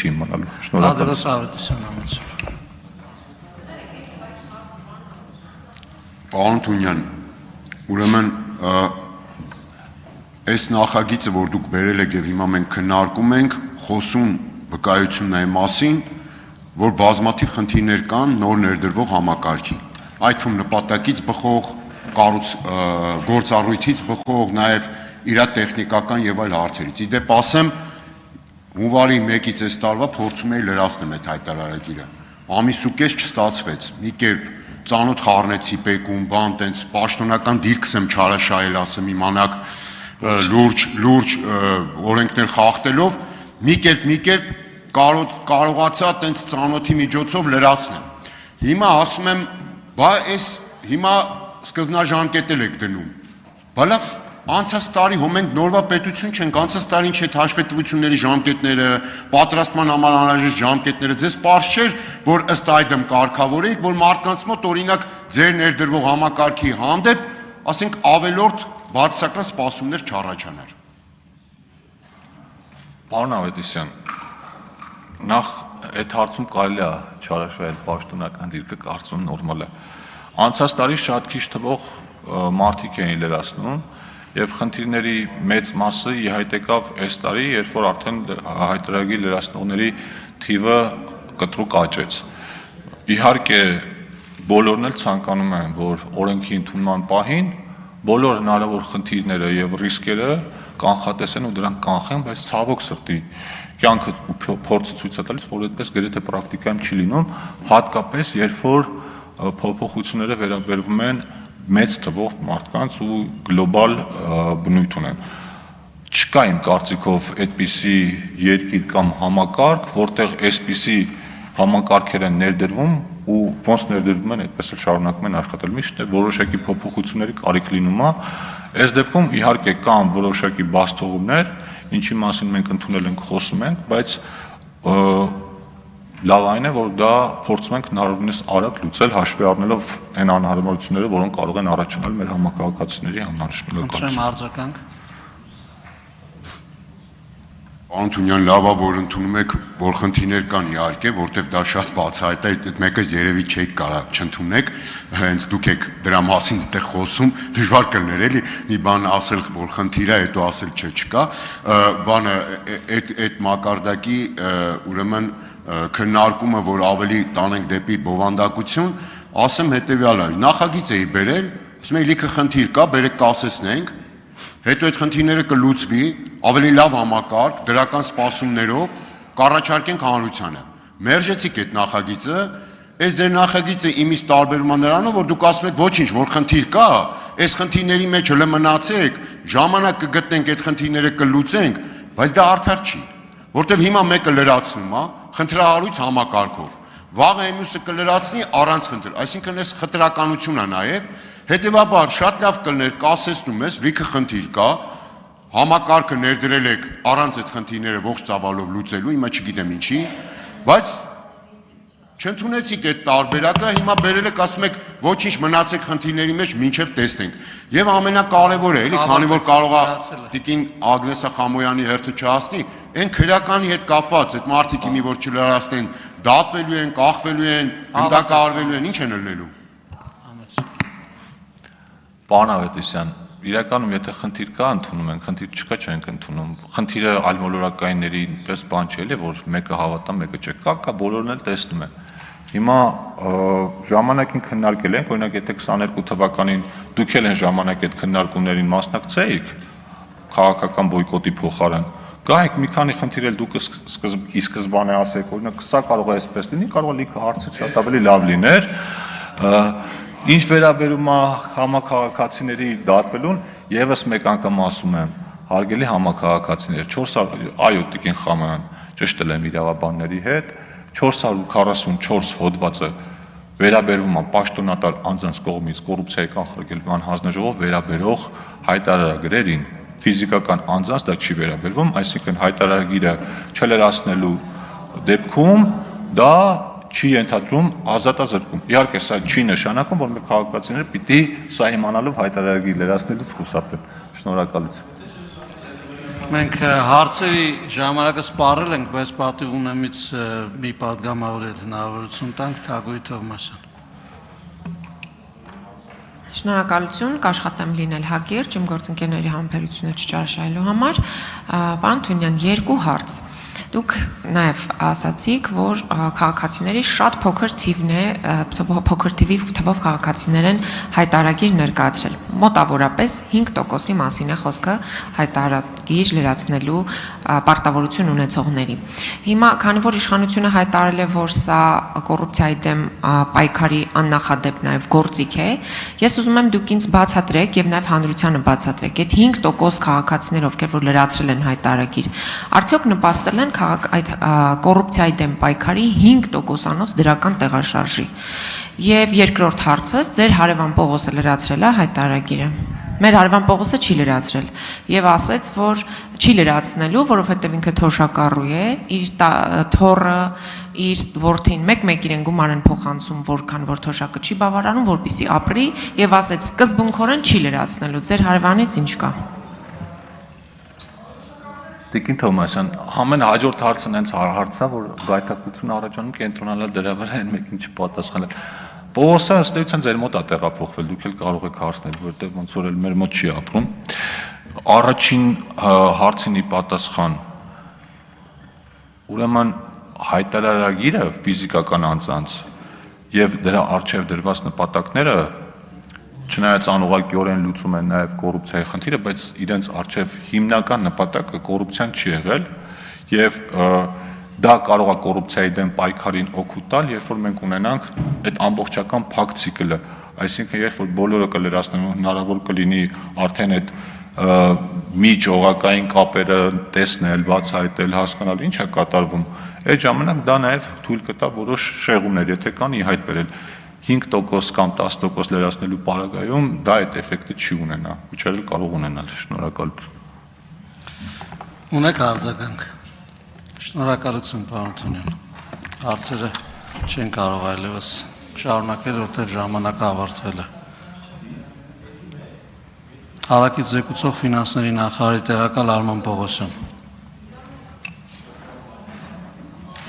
չի իմանալու։ Շնորհակալություն։ Պարոն Թունյան, ուրեմն այս նախագիծը, որ դուք բերել եք եւ հիմա մենք քննարկում ենք, խոսում վկայությունն է մասին, որ բազմաթիվ խնդիրներ կան նոր ներդրվող համակարգի, այդ թվում նպատակից բխող, գործառույթից բխող, նաեւ իր տեխնիկական եւ այլ հարցերից։ Իդեպ ասեմ, հունվարի 1-ից այս տարվա փորձում էի լրացնել այդ հայտարարագիրը։ Ամիս ու կես չստացվեց։ Մի կերպ ծանոթ խառնեցի պեկում, բան, տենց պաշտոնական դիրքս եմ չարաշահել, ասեմ իմանաք, լուրջ օրենքներ խախտելով, մի կերպ կարողացա տենց ծանոթի միջոցով լրացնեմ։ Հիմա ասում եմ, բա այս հիմա սկզբնաժամկետ եք դնում։ Բա լավ, անցած տարի հո մենք նորվա պետություն չենք, անցած տարի ինչ այդ հաշվետվությունների ժամկետները, պատրաստման համար անհրաժեշտ ժամկետները, ձեզ պարզ չէր, որ ըստ այդմ կարգավորեիք, որ մարդկանց մոտ օրինակ ձեր ներդրվող համակարգի հանդեպ, ասենք ավելորդ բացասական սպասումներ չառաջանար։ Պարոն Ավետիսյան, նախ այդ հարցում կարելի է չարաշահել պաշտոնական դիրքը, կարծում նորմալ է։ Անցած տարի շատ քիչ թվող մարդիկ էին լրացնում եւ խնդիրների մեծ մասը ի հայտ եկավ այս տարի, երբ որ արդեն հայտարարագիր լրացնողների թիվը կտրուկ աճեց։ Իհարկե բոլորն էլ ցանկանում են, որ օրենքի ընդունման պահին բոլոր հնարավոր խնդիրները եւ ռիսկերը կանխատեսեն ու դրանք կանխեն, բայց ցավոք սրտի կյանքը փորձը ցույց է տալիս, որ այդպես գրեթե պրակտիկայում չի լինում, հատկապես երբ որ փոփոխությունները վերաբերվում են մեծ թվով մարդկանց ու գլոբալ բնույթ ունեն։ Չկա իմ կարծիքով այդպիսի երկիր կամ համակարգ, որտեղ այսպիսի համակարգեր են ներդրվում ու ոնց ներդրվում են, այդպես էլ շարունակում են աշխատել։ Միշտ որոշակի փոփոխությունների կարիք լինում է։ Այս դեպքում իհարկե կան որոշակի բացթողումներ, ինչի մասին մենք ընդունել ենք, խոսում ենք, բայց լավ այն է, որ դա փորձում ենք հնարավորինս արագ լուծել, հաշվի առնելով այն անհարմարությունները, որոնք կարող են առաջանալ մեր համակարգացիների համար։ Խնդրեմ արձագանք։ Պարոն Թունյան, լավ է, որ ընդունում եք, որ խնդիրներ կան իհարկե, որտեղ դա շատ բացահայտ է, այդ մեկը երևի չեք կարա չընդունեք, հենց դուք եք դրա մասին այդտեղ խոսում, դժվար կլներ էլի մի բան ասել, որ խնդիր է, հետո ասել չէ չկա, բանը այդ մակարդակի ուրեմն քննարկումը, որ ավելի տանենք դեպի բովանդակություն, ասեմ հետեւյալը, նախագիծ էի բերել, ասում էի լիքը խնդիր կա, բերեք կասեցնենք, հետո այդ խնդիրները կլուծվի, ավելի լավ համակարգ, դրական սպասումներով կառաջարկենք հանրությանը։ Մերժեցիք այդ նախագիծը, այս ձեր նախագիծը իմից տարբերում է նրանով, որ դուք ասում եք ոչինչ, որ խնդիր կա, այս խնդիրների մեջ հələ մնացեք, ժամանակ կգտնենք այդ խնդիրները կլուծենք, բայց դա արդար չի, որտեվ հիմա մեկը լրացնում է, խնդրահարույց համակարգով, վաղը մյուսը կլրացնի առանց խնդիր, այսինքն այս խտրականություն է նաև, հետևաբար շատ լավ կլներ կասեցնում ես, լիքը խնդիր կա, համակարգը ներդրել եք առանց այդ խնդիրները ողջ ծավալով լուծելու, հիմա չգիտեմ ինչի, բայց չընդունեցիք այդ տարբերակը, հիմա բերել եք ասում եք ոչինչ մնացեք խնդիրների մեջ մինչև տեսնենք։ Եվ ամենակարևորը էլի, քանի որ կարող է տիկին Ագնեսա Խամոյանի հերթը չհասնի, այն քրեականի հետ կապված այդ մարդիկի մի որ չլրացնեն, դատվելու են, կախվելու են, գնդակահարվելու են, ինչ են ելնելու։ Պարոն Ավետիսյան, իրականում եթե խնդիր կա ընդունում ենք, խնդիր չկա չենք ընդունում։ Խնդիրը այլմոլորակայինների պես բան չէ, որ մեկը հավատա, մեկը չէ, կա, բոլորն էլ տեսնում են։ Հիմա ժամանակին քննարկել ենք, օրինակ եթե 22 թվականին դուք էլ այն ժամանակ այդ քննարկումներին մասնակցեիք քաղաքական բոյկոտի փոխարեն, գայեք մի քանի խնդիր էլ դուք ի սկզբանե ասեք, օրինակ սա կարող է այսպես լինի, կարող է լիքը հարցը շատ ավելի լավ լիներ։ Ինչ վերաբերում է համակարգացիների դատվելուն, եւս մեկ անգամ ասում եմ, հարգելի համակարգացիներ, 400, այո, տիկին Խամոյան, ճշտել եմ իրավաբանների հետ, 444 հոդվածը վերաբերվում է պաշտոնատար անձանց կողմից կոռուպցիայի կանխարգելման հանձնաժողով վերաբերող հայտարարագրերին, ֆիզիկական անձանց դա չի վերաբերվում, այսինքն հայտարարագիրը չլրացնելու դեպքում դա չի ենթադրում ազատազրկում։ Իհարկե սա չի նշանակում, որ մեր քաղաքացիները պիտի սա իմանալով հայտարարագիր լրացնելուց խուսափեն։ Շնորհակալություն։ Մենք հարցերի ժամանակը սպառել ենք, բայց պատիվ ունեմից մի պատգամավոր հետ հնարավորություն տանք Թագուհի Թովմասյան։ Շնորհակալություն, կաշխատեմ լինել հակիրճ, իմ գործընկերների համբերությունը չճարաշահելու համար։ Պարոն Թունյան, երկու հարց։ Դուք նաև ասացիք, որ քաղաքացիների շատ փոքր թիվն է, փոքր թիվի թվով քաղաքացիներ են հայտարարագիր ներկայացրել։ Մոտավորապես 5%-ի մասին է խոսքը հայտարարագիր լրացնելու պարտավորություն ունեցողների։ Հիմա, քանի որ իշխանությունը հայտարարել է, որ սա կոռուպցիայի դեմ պայքարի աննախադեպ նաև գործիք է, ես ուզում եմ դուք ինձ բացատրեք եւ նաև հանրությանը բացատրեք, այդ 5% քաղաքացիներ, ովքեր որ լրացրել են հայտարարագիր, արդյոք նպաստել են այդ կոռուպցիայի դեմ պայքարի 5%-անոց դրական տեղաշարժի։ Եվ երկրորդ հարցս, ձեր հարևան Պողոսը լրացրել է հայտարարագիրը։ Մեր հարևան Պողոսը չի լրացրել եւ ասաց, որ չի լրացնելու, որովհետեւ ինքը թոշակառու է, իր թորը, իր որդին մեկ-մեկ իրեն գումար են փոխանցում, որքան որ թոշակը չի բավարարում, որպեսզի ապրի եւ ասաց սկզբունքորեն չի լրացնելու։ Ձեր հարևանից ինչ կա։ Տիկին Թովմասյան, ամեն հաջորդ հարցն հենց հարցա, որ գայթակղություն առաջանում կենտրոնալա դրա վրա այն մեկին չպատասխանել։ Պողոսը ըստ էության ձեր մոտ է տեղափոխվել, դուք էլ կարող եք հարցնել, որտեղ ոնց որ էլ մեր մոտ չի ապրում։ Առաջին հարցինի պատասխան։ Ուրեմն հայտարարագիրը ֆիզիկական անձանց եւ դրա արժեվ դրված նպատակները չնայած անուղղակիորեն լուծում են նաև կոռուպցիայի խնդիրը, բայց իրենց արժև հիմնական նպատակը կոռուպցիան չի եղել եւ դա կարող է կոռուպցիայի դեմ պայքարին օգուտ տալ, երբ որ մենք ունենանք այդ ամբողջական փակ ցիկլը, այսինքն երբ որ բոլորը կլրացնեն, հնարավոր կլինի արդեն այդ միջօղակային կապերը տեսնել, բացահայտել, հասկանալ ինչ է կատարվում, այդ ժամանակ դա նաև թույլ կտա որոշ շեղումներ, եթե կան ի հայտ բերել 5% կամ 10% լրացնելու պարագայում դա այդ էֆեկտը չի ունենա, ուչերել կարող ունենալ։ Շնորհակալություն։ Ունեք արձագանք։ Շնորհակալություն, պարոն Թունյան։ Հարցերը չեն կարող այլևս շարունակել, որտեղ ժամանակը ավարտվել է։ Հարակից զեկուցող ֆինանսների նախարարի տեղակալ Արման Պողոսյան։